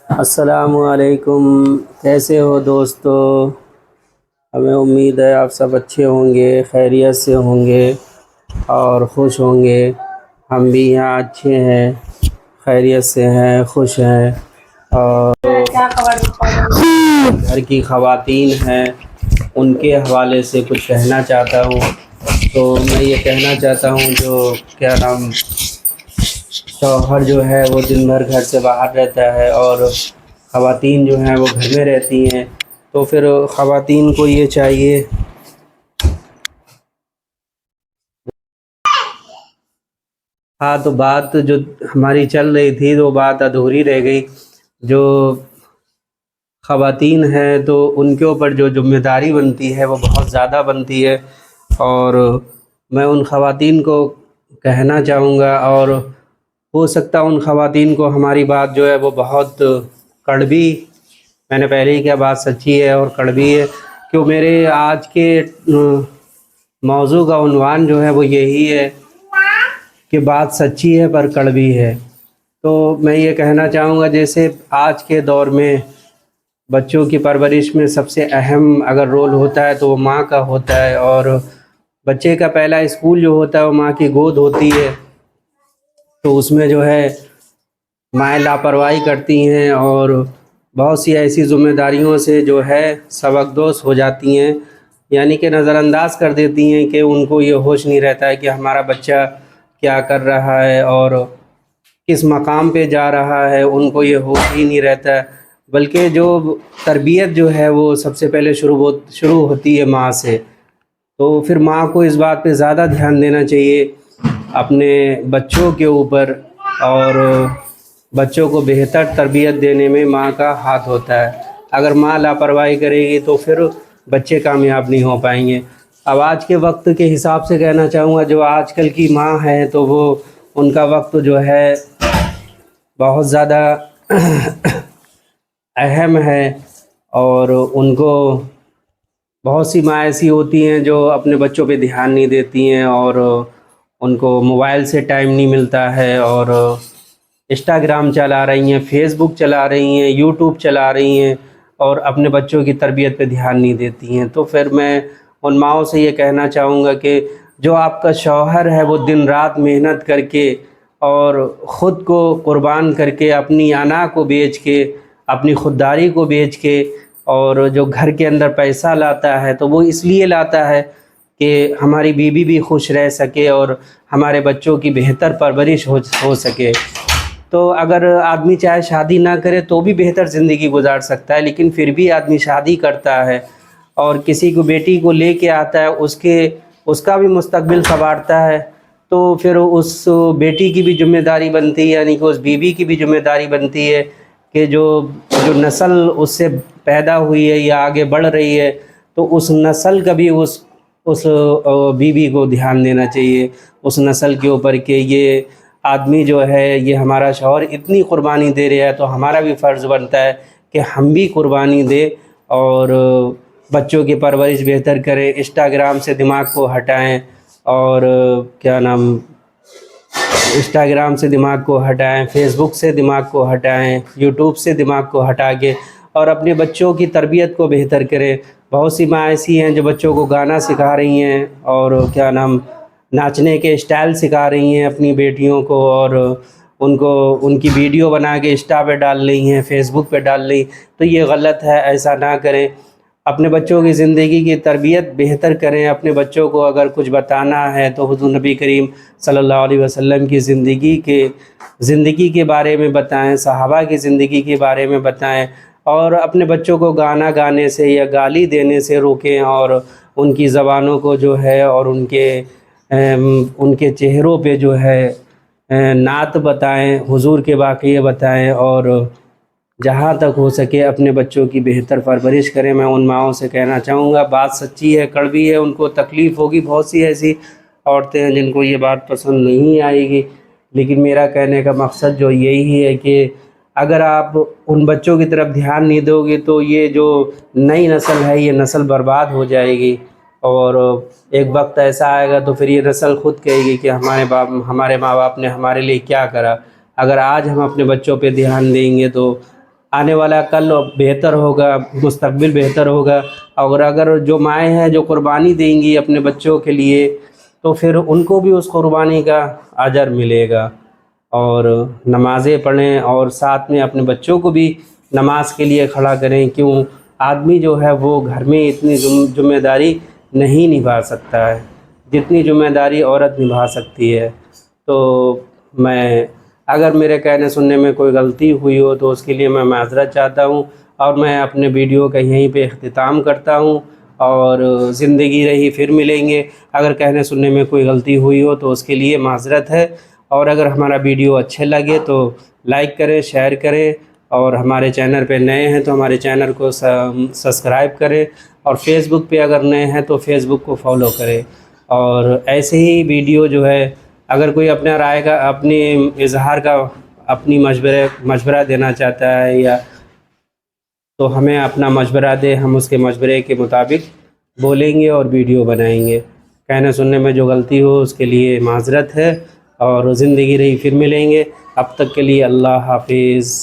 السلام علیکم، کیسے ہو دوستو؟ ہمیں امید ہے آپ سب اچھے ہوں گے، خیریت سے ہوں گے اور خوش ہوں گے۔ ہم بھی یہاں اچھے ہیں، خیریت سے ہیں، خوش ہیں۔ اور گھر کی خواتین ہیں، ان کے حوالے سے کچھ کہنا چاہتا ہوں۔ تو میں یہ کہنا چاہتا ہوں جو کیا نام شوہر جو ہے وہ دن بھر گھر سے باہر رہتا ہے اور خواتین جو ہیں وہ گھر میں رہتی ہیں، تو پھر خواتین کو یہ چاہیے ہاں تو بات جو ہماری چل رہی تھی وہ بات ادھوری رہ گئی۔ جو خواتین ہیں تو ان کے اوپر جو ذمہ داری بنتی ہے وہ بہت زیادہ بنتی ہے، اور میں ان خواتین کو کہنا چاہوں گا، اور ہو سکتا ان خواتین کو ہماری بات جو ہے وہ بہت کڑوی، میں نے پہلے ہی کیا بات سچی ہے اور کڑوی ہے، کیوں میرے آج کے موضوع کا عنوان جو ہے وہ یہی ہے کہ بات سچی ہے پر کڑوی ہے۔ تو میں یہ کہنا چاہوں گا جیسے آج کے دور میں بچوں کی پرورش میں سب سے اہم اگر رول ہوتا ہے تو وہ ماں کا ہوتا ہے، اور بچے کا پہلا اسکول جو ہوتا ہے وہ ماں کی گود ہوتی ہے۔ تو اس میں جو ہے مائیں لاپرواہی کرتی ہیں اور بہت سی ایسی ذمہ داریوں سے جو ہے سبکدوش ہو جاتی ہیں، یعنی کہ نظر انداز کر دیتی ہیں، کہ ان کو یہ ہوش نہیں رہتا ہے کہ ہمارا بچہ کیا کر رہا ہے اور کس مقام پہ جا رہا ہے، ان کو یہ ہوش ہی نہیں رہتا ہے۔ بلکہ جو تربیت جو ہے وہ سب سے پہلے شروع ہوتی ہے ماں سے، تو پھر ماں کو اس بات پہ زیادہ دھیان دینا چاہیے اپنے بچوں کے اوپر، اور بچوں کو بہتر تربیت دینے میں ماں کا ہاتھ ہوتا ہے۔ اگر ماں لاپرواہی کرے گی تو پھر بچے کامیاب نہیں ہو پائیں گے۔ اب آج کے وقت کے حساب سے کہنا چاہوں گا، جو آج کل کی ماں ہیں تو وہ ان کا وقت جو ہے بہت زیادہ اہم ہے، اور ان کو بہت سی ماں ایسی ہوتی ہیں جو اپنے بچوں پہ دھیان نہیں دیتی ہیں، اور ان کو موبائل سے ٹائم نہیں ملتا ہے، اور انسٹاگرام چلا رہی ہیں، فیس بک چلا رہی ہیں، یوٹیوب چلا رہی ہیں، اور اپنے بچوں کی تربیت پہ دھیان نہیں دیتی ہیں۔ تو پھر میں ان ماؤں سے یہ کہنا چاہوں گا کہ جو آپ کا شوہر ہے وہ دن رات محنت کر کے اور خود کو قربان کر کے، اپنی انا کو بیچ کے، اپنی خودداری کو بیچ کے، اور جو گھر کے اندر پیسہ لاتا ہے تو وہ اس لیے لاتا ہے کہ ہماری بیوی بھی خوش رہ سکے اور ہمارے بچوں کی بہتر پرورش ہو سکے۔ تو اگر آدمی چاہے شادی نہ کرے تو بھی بہتر زندگی گزار سکتا ہے، لیکن پھر بھی آدمی شادی کرتا ہے اور کسی کو بیٹی کو لے کے آتا ہے، اس کا بھی مستقبل سنوارتا ہے، تو پھر اس بیٹی کی بھی ذمہ داری بنتی ہے، یعنی کہ اس بیوی کی بھی ذمہ داری بنتی ہے کہ جو نسل اس سے پیدا ہوئی ہے یا آگے بڑھ رہی ہے، تو اس نسل کا بھی اس بیوی کو دھیان دینا چاہیے، اس نسل کے اوپر، کہ یہ آدمی جو ہے، یہ ہمارا شوہر اتنی قربانی دے رہا ہے تو ہمارا بھی فرض بنتا ہے کہ ہم بھی قربانی دیں اور بچوں کی پرورش بہتر کریں، انسٹاگرام سے دماغ کو ہٹائیں، اور انسٹاگرام سے دماغ کو ہٹائیں، فیس بک سے دماغ کو ہٹائیں، یوٹیوب سے دماغ کو ہٹا کے اور اپنے بچوں کی تربیت کو بہتر کریں۔ بہت سی ماں ایسی ہیں جو بچوں کو گانا سکھا رہی ہیں اور ناچنے کے اسٹائل سکھا رہی ہیں اپنی بیٹیوں کو، اور ان کی ویڈیو بنا کے انسٹا پہ ڈال رہی ہیں، فیس بک پہ ڈال رہی، تو یہ غلط ہے، ایسا نہ کریں۔ اپنے بچوں کی زندگی کی تربیت بہتر کریں۔ اپنے بچوں کو اگر کچھ بتانا ہے تو حضور نبی کریم صلی اللہ علیہ وسلم کی زندگی کے بارے میں بتائیں، صحابہ کی زندگی کے بارے میں بتائیں، اور اپنے بچوں کو گانا گانے سے یا گالی دینے سے روکیں، اور ان کی زبانوں کو جو ہے اور ان کے چہروں پہ جو ہے نعت بتائیں، حضور کے واقعے بتائیں، اور جہاں تک ہو سکے اپنے بچوں کی بہتر پرورش کریں۔ میں ان ماؤں سے کہنا چاہوں گا، بات سچی ہے، کڑوی ہے، ان کو تکلیف ہوگی، بہت سی ایسی عورتیں ہیں جن کو یہ بات پسند نہیں آئے گی، لیکن میرا کہنے کا مقصد جو یہی ہے کہ اگر آپ ان بچوں کی طرف دھیان نہیں دو گے تو یہ جو نئی نسل ہے یہ نسل برباد ہو جائے گی، اور ایک وقت ایسا آئے گا تو پھر یہ نسل خود کہے گی کہ ہمارے ماں باپ نے ہمارے لیے کیا کرا۔ اگر آج ہم اپنے بچوں پہ دھیان دیں گے تو آنے والا کل بہتر ہوگا، مستقبل بہتر ہوگا۔ اور اگر جو مائیں ہیں جو قربانی دیں گی اپنے بچوں کے لیے تو پھر ان کو بھی اس قربانی کا اجر ملے گا۔ اور نمازیں پڑھیں اور ساتھ میں اپنے بچوں کو بھی نماز کے لیے کھڑا کریں، کیوں آدمی جو ہے وہ گھر میں اتنی ذمہ داری نہیں نبھا سکتا ہے جتنی ذمہ داری عورت نبھا سکتی ہے۔ تو میں اگر میرے کہنے سننے میں کوئی غلطی ہوئی ہو تو اس کے لیے میں معذرت چاہتا ہوں، اور میں اپنے ویڈیو کا یہیں پہ اختتام کرتا ہوں، اور زندگی رہی پھر ملیں گے۔ اگر کہنے سننے میں کوئی غلطی ہوئی ہو تو اس کے لیے معذرت ہے، اور اگر ہمارا ویڈیو اچھے لگے تو لائک کریں، شیئر کریں، اور ہمارے چینل پہ نئے ہیں تو ہمارے چینل کو سبسکرائب کریں، اور فیس بک پہ اگر نئے ہیں تو فیس بک کو فالو کریں۔ اور ایسے ہی ویڈیو جو ہے اگر کوئی اپنا رائے کا اپنی اظہار کا اپنی مشورہ دینا چاہتا ہے یا تو ہمیں اپنا مشورہ دے، ہم اس کے مشورے کے مطابق بولیں گے اور ویڈیو بنائیں گے۔ کہنے سننے میں جو غلطی ہو اس کے لیے معذرت ہے، اور زندگی رہی پھر ملیں گے۔ اب تک کے لیے اللہ حافظ۔